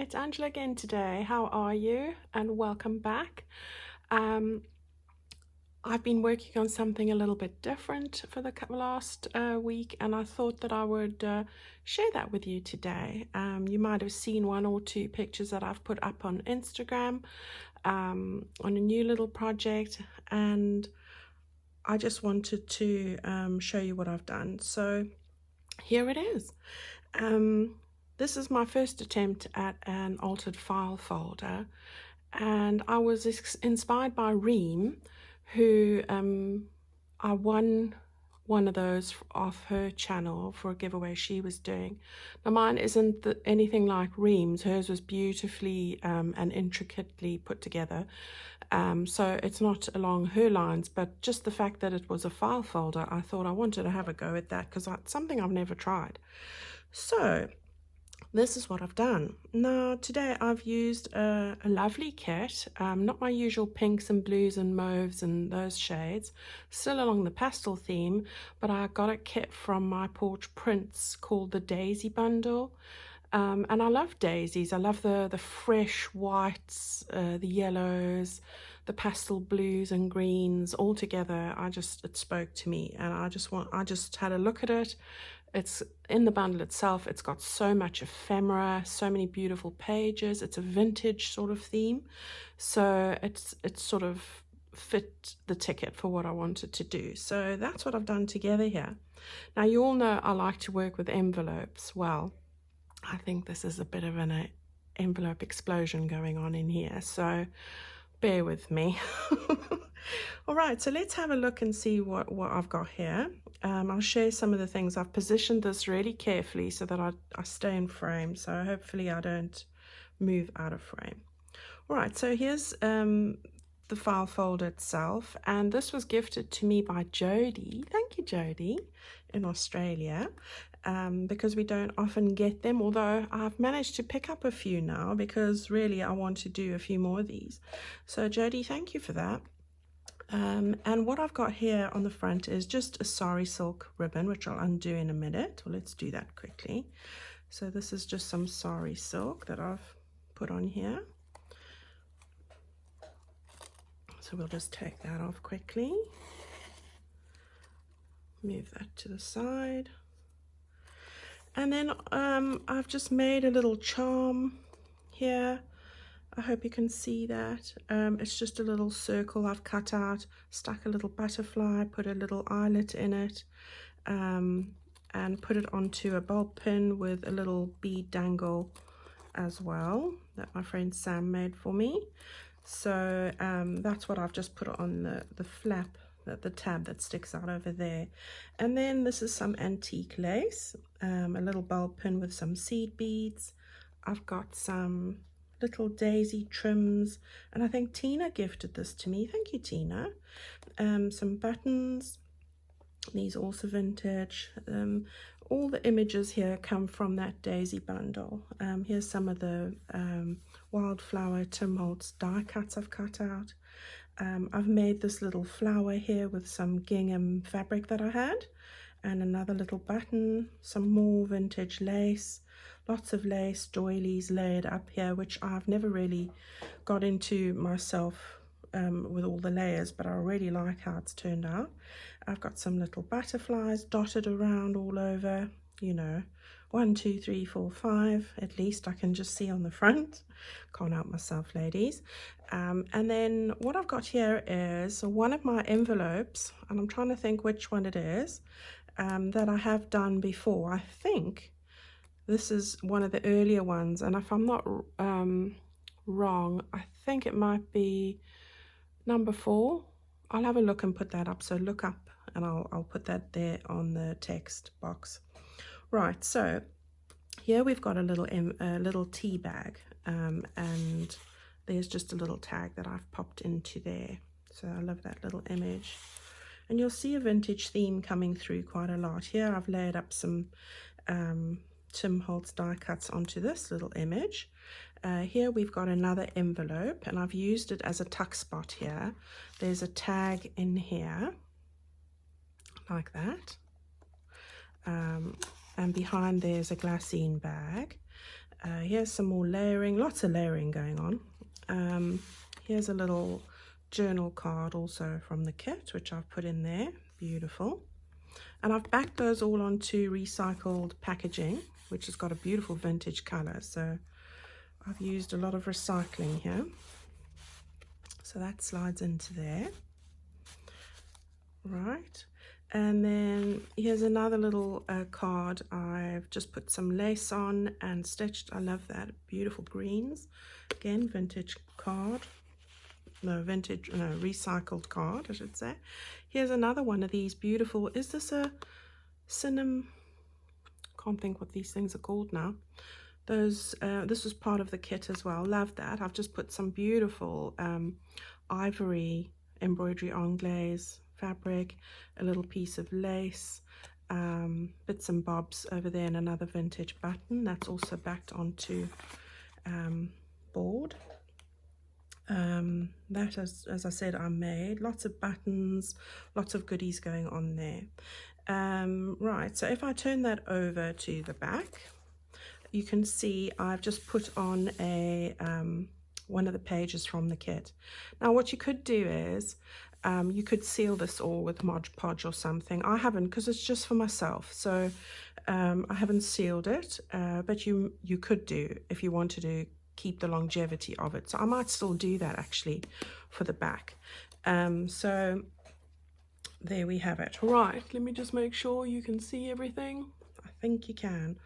it's Angela again today. How are you? And welcome back. I've been working on something a little bit different for the last week, and I thought that I would share that with you today. You might have seen one or two pictures that I've put up on Instagram on a new little project, and I just wanted to show you what I've done. So here it is. This is my first attempt at an altered file folder, and I was inspired by Reem, who I won one of those off her channel for a giveaway she was doing. Now mine isn't anything like Reem's. Hers was beautifully and intricately put together, so it's not along her lines, but just the fact that it was a file folder, I thought I wanted to have a go at that because it's something I've never tried. So this is what I've done. Now today I've used a lovely kit, not my usual pinks and blues and mauves and those shades, still along the pastel theme, but I got a kit from My Porch Prints called the Daisy Bundle. And I love daisies. I love the fresh whites, the yellows, the pastel blues and greens all together. It spoke to me, and I just had a look at it. It's in the bundle itself. It's got so much ephemera, so many beautiful pages. It's a vintage sort of theme, so it's sort of fit the ticket for what I wanted to do. So that's what I've done together here. Now you all know I like to work with envelopes. Well, I think this is a bit of an envelope explosion going on in here, so bear with me. All right, so let's have a look and see what I've got here. I'll share some of the things. I've positioned this really carefully so that I stay in frame, so hopefully I don't move out of frame. All right, so here's the file folder itself, and this was gifted to me by Jody. Thank you, Jody, in Australia, because we don't often get them, although I've managed to pick up a few now because really I want to do a few more of these. So Jody, thank you for that. And what I've got here on the front is just a sari silk ribbon, which I'll undo in a minute. Well, let's do that quickly. So this is just some sari silk that I've put on here. So we'll just take that off quickly. Move that to the side. And then I've just made a little charm here. I hope you can see that. It's just a little circle I've cut out, stuck a little butterfly, put a little eyelet in it, and put it onto a bulb pin with a little bead dangle as well that my friend Sam made for me. So that's what I've just put on the flap, the tab that sticks out over there. And then this is some antique lace, a little bulb pin with some seed beads. I've got some little daisy trims, and I think Tina gifted this to me. Thank you, Tina. Some buttons. These also vintage. All the images here come from that daisy bundle. Here's some of the wildflower Tim Holtz die cuts I've cut out. I've made this little flower here with some gingham fabric that I had, and another little button, some more vintage lace, lots of lace doilies laid up here, which I've never really got into myself with all the layers, but I really like how it's turned out. I've got some little butterflies dotted around all over, you know, 1, 2, 3, 4, 5 at least I can just see on the front. Can't help myself, ladies. And then what I've got here is one of my envelopes, and I'm trying to think which one it is, that I have done before. I think this is one of the earlier ones, and if I'm not wrong, I think it might be number 4. I'll have a look and put that up, so look up and I'll put that there on the text box. Right, so here we've got a little tea bag, and there's just a little tag that I've popped into there. So I love that little image, and you'll see a vintage theme coming through quite a lot. Here I've laid up some Tim Holtz die cuts onto this little image. Here we've got another envelope, and I've used it as a tuck spot here. There's a tag in here like that, and behind there's a glassine bag, Here's some more layering, lots of layering going on. Here's a little journal card also from the kit, which I've put in there. Beautiful. And I've backed those all onto recycled packaging, which has got a beautiful vintage color. So I've used a lot of recycling here. So that slides into there. Right. And then here's another little card. I've just put some lace on and stitched. I love that. Beautiful greens. Again, vintage card. No, vintage, no, recycled card, I should say. Here's another one of these beautiful. Is this a cinnamon? Can't think what these things are called now. Those, this was part of the kit as well. Love that. I've just put some beautiful ivory embroidery anglaise fabric, a little piece of lace, bits and bobs over there, and another vintage button that's also backed onto board. That is, as I said, I made lots of buttons, lots of goodies going on there. Right, so if I turn that over to the back, you can see I've just put on a one of the pages from the kit. Now what you could do is you could seal this all with Mod Podge or something. I haven't, because it's just for myself, so I haven't sealed it, but you could do if you wanted to keep the longevity of it. So I might still do that actually for the back. So there we have it. Right, let me just make sure you can see everything. I think you can.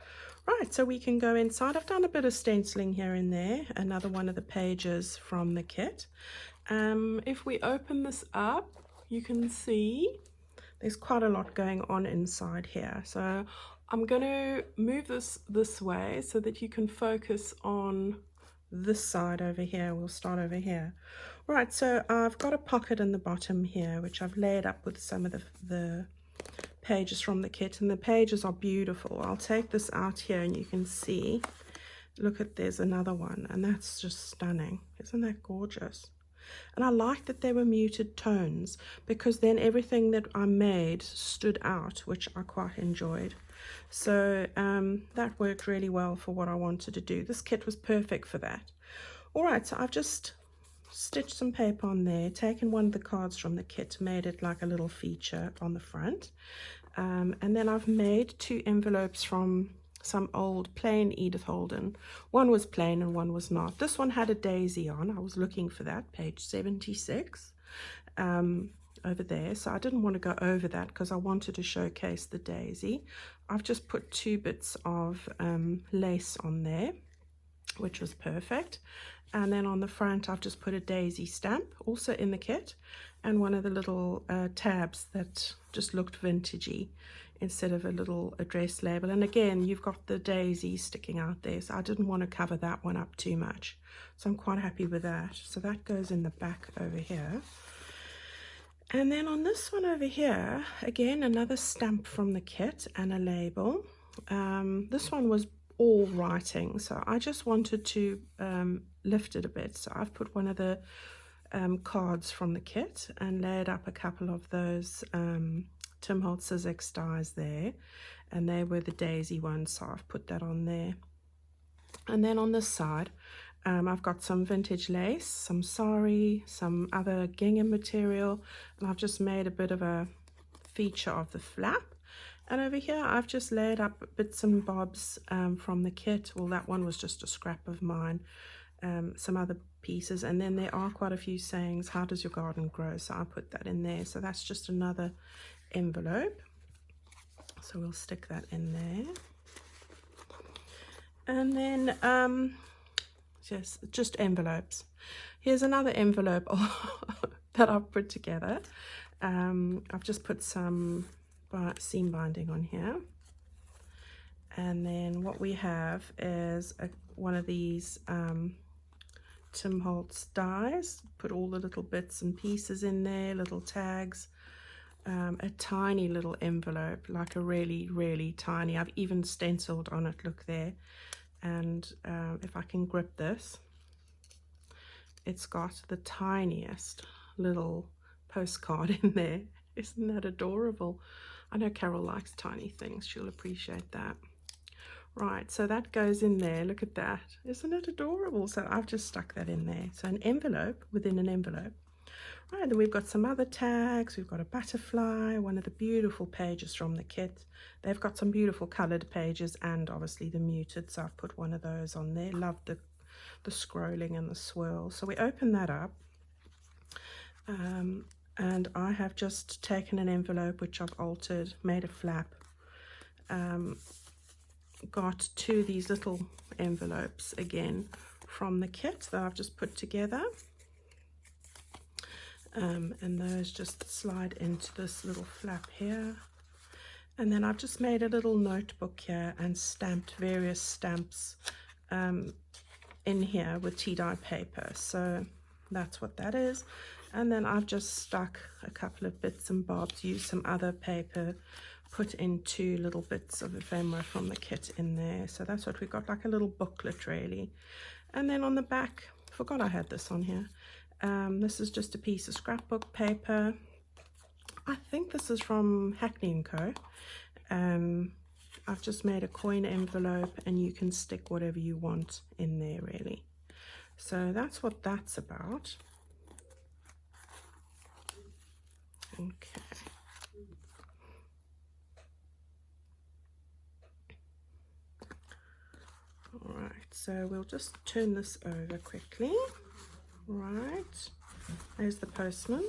Right, so we can go inside. I've done a bit of stenciling here and there, another one of the pages from the kit. If we open this up, you can see there's quite a lot going on inside here. So I'm going to move this way so that you can focus on this side over here. We'll start over here. Right, so I've got a pocket in the bottom here, which I've laid up with some of the pages from the kit, and the pages are beautiful. I'll take this out here and you can see, look at, there's another one, and that's just stunning. Isn't that gorgeous? And I like that they were muted tones, because then everything that I made stood out, which I quite enjoyed. So that worked really well for what I wanted to do. This kit was perfect for that. All right, so I've just stitched some paper on there, taken one of the cards from the kit, made it like a little feature on the front, and then I've made 2 envelopes from some old plain Edith Holden. One was plain and one was not. This one had a daisy on. I was looking for that, page 76 over there, so I didn't want to go over that because I wanted to showcase the daisy. I've just put 2 bits of lace on there, which was perfect. And then on the front I've just put a daisy stamp, also in the kit, and one of the little tabs that just looked vintagey instead of a little address label. And again, you've got the daisy sticking out there, so I didn't want to cover that one up too much. So I'm quite happy with that. So that goes in the back over here. And then on this one over here, again, another stamp from the kit and a label. This one was all writing, so I just wanted to lift it a bit. So I've put one of the cards from the kit and laid up a couple of those Tim Holtz Sizzix dies there, and they were the daisy ones, so I've put that on there. And then on this side, I've got some vintage lace, some sari, some other gingham material, and I've just made a bit of a feature of the flap. And over here I've just laid up bits and bobs from the kit. Well, that one was just a scrap of mine, some other pieces, and then there are quite a few sayings, how does your garden grow, so I put that in there. So that's just another envelope, so we'll stick that in there. And then just envelopes. Here's another envelope that I've put together. I've just put some seam binding on here, and then what we have is one of these Tim Holtz dies. Put all the little bits and pieces in there, little tags, a tiny little envelope, like a really tiny, I've even stenciled on it, look there. And if I can grip this, it's got the tiniest little postcard in there. Isn't that adorable? I know Carol likes tiny things, she'll appreciate that. Right, so that goes in there. Look at that. Isn't it adorable? So I've just stuck that in there. So an envelope within an envelope. Right, then we've got some other tags. We've got a butterfly, one of the beautiful pages from the kit. They've got some beautiful coloured pages and obviously the muted, so I've put one of those on there. Love the scrolling and the swirl. So we open that up. And I have just taken an envelope which I've altered, made a flap, got two of these little envelopes again from the kit that I've just put together, and those just slide into this little flap here. And then I've just made a little notebook here and stamped various stamps in here with tea dye paper. So that's what that is. And then I've just stuck a couple of bits and bobs, used some other paper, put in two little bits of ephemera from the kit in there. So that's what we got, like a little booklet really. And then on the back, forgot I had this on here. This is just a piece of scrapbook paper. I think this is from Hackney & Co. I've just made a coin envelope and you can stick whatever you want in there really. So that's what that's about. Okay. All right, so we'll just turn this over quickly. Right, there's the postman.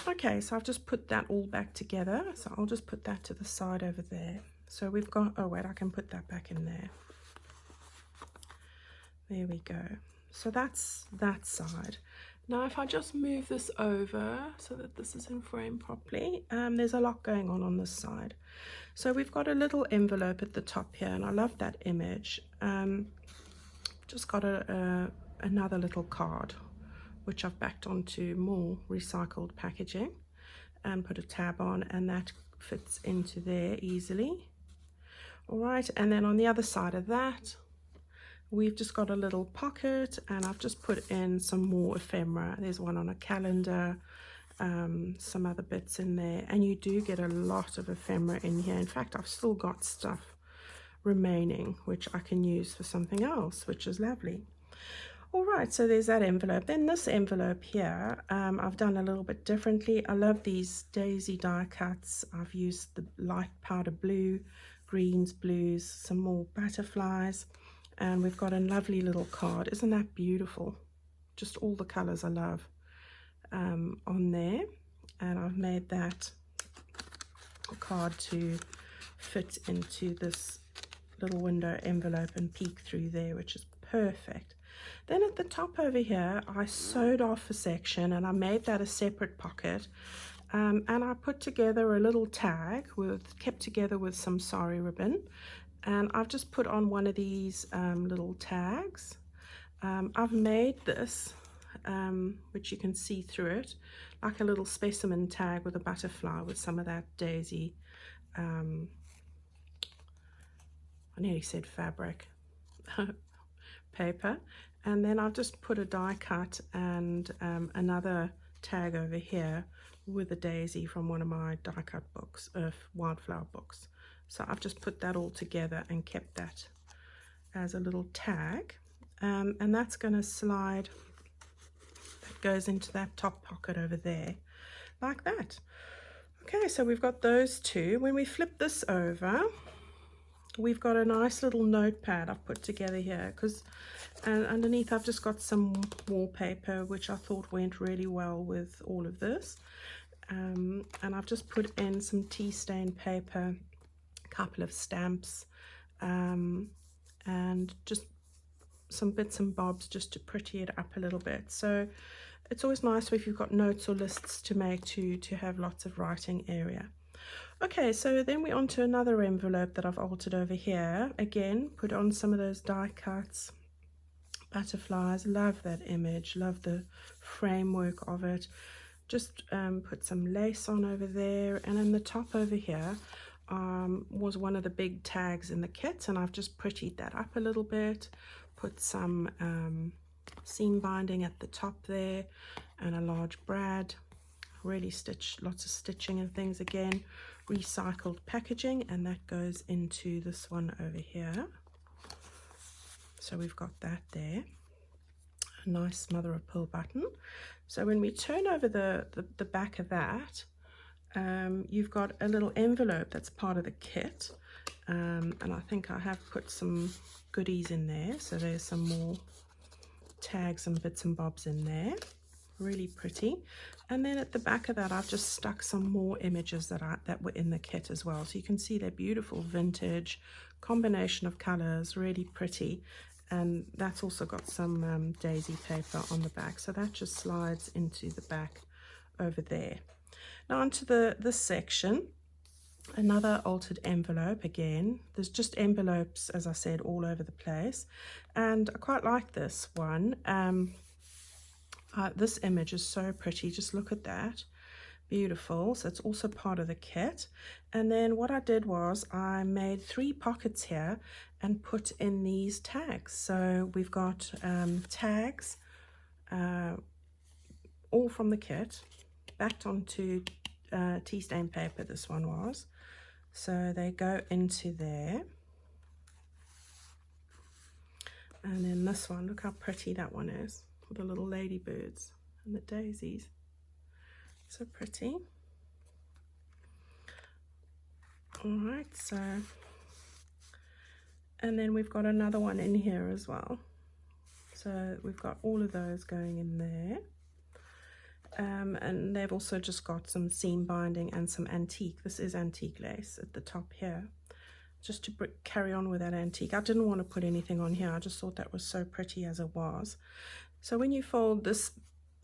Okay, so I've just put that all back together. So I'll just put that to the side over there. So we've got, oh wait, I can put that back in there. There we go. So that's that side. Now if I just move this over so that this is in frame properly, there's a lot going on this side. So we've got a little envelope at the top here, and I love that image. Just got another little card, which I've backed onto more recycled packaging and put a tab on, and that fits into there easily. All right, and then on the other side of that, we've just got a little pocket, and I've just put in some more ephemera. There's one on a calendar, some other bits in there, and you do get a lot of ephemera in here. In fact, I've still got stuff remaining which I can use for something else, which is lovely. All right, so there's that envelope. Then this envelope here, I've done a little bit differently. I love these daisy die cuts. I've used the light powder blue, greens, blues, some more butterflies, and we've got a lovely little card. Isn't that beautiful? Just all the colors I love on there. And I've made that card to fit into this little window envelope and peek through there, which is perfect. Then at the top over here, I sewed off a section and I made that a separate pocket, and I put together a little tag kept together with some sari ribbon, and I've just put on one of these little tags. I've made this, which you can see through it, like a little specimen tag with a butterfly with some of that daisy, I nearly said fabric, paper. And then I've just put a die cut and another tag over here with a daisy from one of my die cut books, wildflower books. So I've just put that all together and kept that as a little tag, and that's going to slide, that goes into that top pocket over there like that. Okay, so we've got those two. When we flip this over, we've got a nice little notepad I've put together here, and underneath I've just got some wallpaper which I thought went really well with all of this, and I've just put in some tea stain paper, a couple of stamps, and just some bits and bobs just to pretty it up a little bit. So it's always nice if you've got notes or lists to make to have lots of writing area. Okay, so then we're on to another envelope that I've altered over here. Again, put on some of those die cuts, butterflies. Love that image, love the framework of it. Just put some lace on over there, and in the top over here was one of the big tags in the kit, and I've just prettied that up a little bit, put some seam binding at the top there and a large brad, really lots of stitching and things, again recycled packaging, and that goes into this one over here. So we've got that there, a nice mother of pearl button. So when we turn over the back of that, you've got a little envelope that's part of the kit, and I think I have put some goodies in there. So there's some more tags and bits and bobs in there, really pretty. And then at the back of that, I've just stuck some more images that were in the kit as well. So you can see they're beautiful vintage combination of colors, really pretty. And that's also got some daisy paper on the back, so that just slides into the back over there. Now onto this section, another altered envelope again. There's just envelopes, as I said, all over the place, and I quite like this one. This image is so pretty, just look at that, beautiful. So it's also part of the kit. And then what I did was I made 3 pockets here and put in these tags. So we've got tags all from the kit, backed onto tea stain paper, this one was. So they go into there. And then this one, look how pretty that one is, with the little ladybirds and the daisies. So pretty. All right, so, and then we've got another one in here as well. So we've got all of those going in there. And they've also just got some seam binding and some antique. This is antique lace at the top here, just to carry on with that antique. I didn't want to put anything on here. I just thought that was so pretty as it was. So when you fold this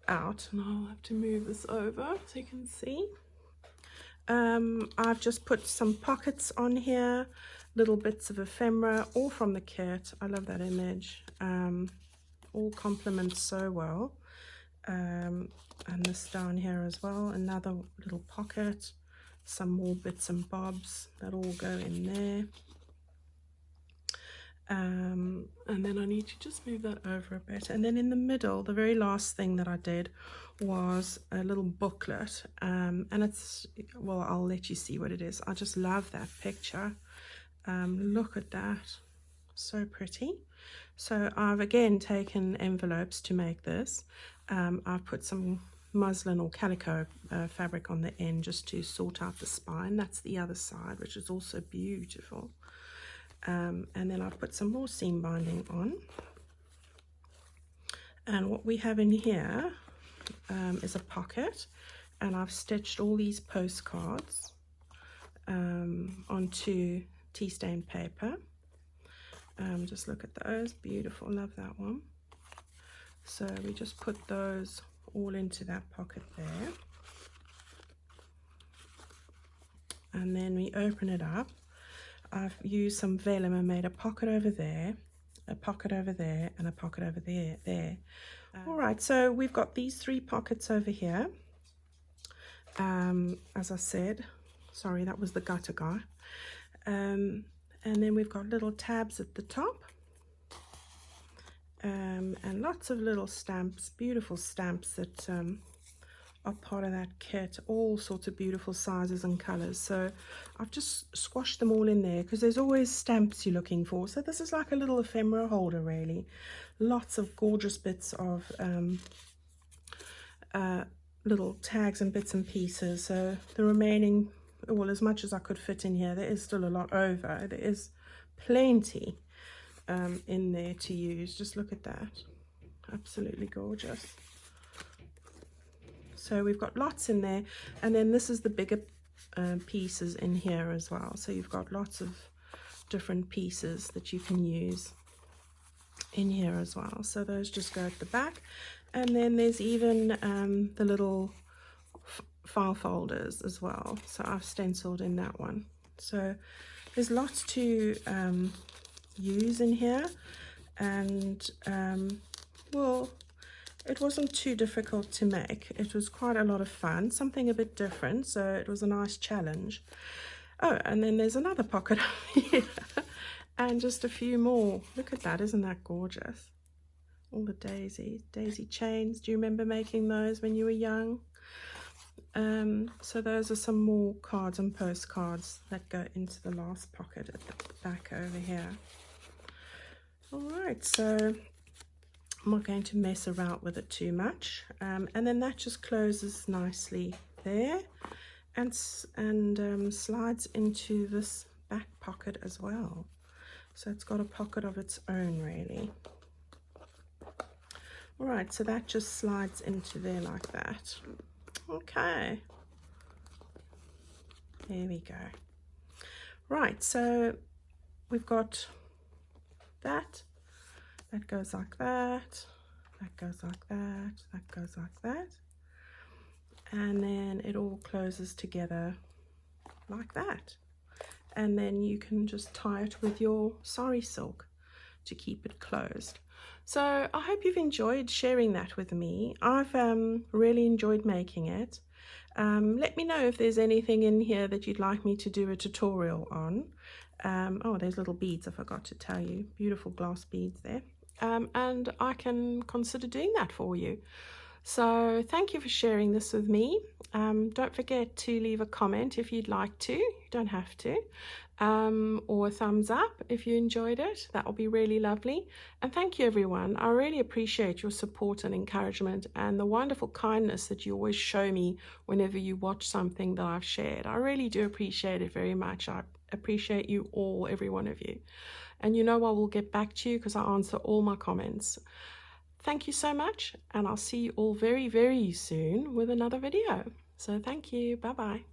out, and I'll have to move this over so you can see, I've just put some pockets on here, little bits of ephemera, all from the kit. I love that image. All complements so well. And this down here as well, another little pocket, some more bits and bobs that all go in there. And then I need to just move that over a bit. And then in the middle, the very last thing that I did was a little booklet, and it's, well, I'll let you see what it is. I just love that picture. Look at that, so pretty. So I've again taken envelopes to make this. I've put some muslin or calico fabric on the end just to sort out the spine. That's the other side, which is also beautiful. And then I've put some more seam binding on. And what we have in here is a pocket, and I've stitched all these postcards onto tea stain paper. Just look at those, beautiful, love that one. So we just put those all into that pocket there, and then we open it up. I've used some vellum and made a pocket over there, a pocket over there, and a pocket over there. All right, so we've got these 3 pockets over here. As I said, sorry, that was the gutter guy. And then we've got little tabs at the top. And lots of little stamps, beautiful stamps that are part of that kit, all sorts of beautiful sizes and colors. So I've just squashed them all in there because there's always stamps you're looking for. So this is like a little ephemera holder, really. Lots of gorgeous bits of little tags and bits and pieces. So the remaining, well, as much as I could fit in here, there is still a lot over. There is plenty in there to use. Just look at that, absolutely gorgeous. So we've got lots in there, and then this is the bigger pieces in here as well. So you've got lots of different pieces that you can use in here as well. So those just go at the back, and then there's even the little file folders as well. So I've stenciled in that one. So there's lots to use in here, and well, it wasn't too difficult to make. It was quite a lot of fun, something a bit different, so it was a nice challenge. Oh, and then there's another pocket here and just a few more. Look at that, isn't that gorgeous? All the daisy chains. Do you remember making those when you were young? So those are some more cards and postcards that go into the last pocket at the back over here. All right, so I'm not going to mess around with it too much, and then that just closes nicely there, and slides into this back pocket as well. So it's got a pocket of its own, really. All right, so that just slides into there like that. Okay, there we go. Right, so we've got that goes like that, that goes like that, that goes like that, and then it all closes together like that. And then you can just tie it with your sari silk to keep it closed. So I hope you've enjoyed sharing that with me. I've really enjoyed making it. Let me know if there's anything in here that you'd like me to do a tutorial on. Oh, there's little beads, I forgot to tell you. Beautiful glass beads there. And I can consider doing that for you. So thank you for sharing this with me. Don't forget to leave a comment if you'd like to. You don't have to. Or a thumbs up if you enjoyed it. That will be really lovely. And thank you, everyone. I really appreciate your support and encouragement and the wonderful kindness that you always show me whenever you watch something that I've shared. I really do appreciate it very much. I appreciate you all, every one of you. And you know I will get back to you because I answer all my comments. Thank you so much, and I'll see you all very, very soon with another video. So thank you. Bye-bye.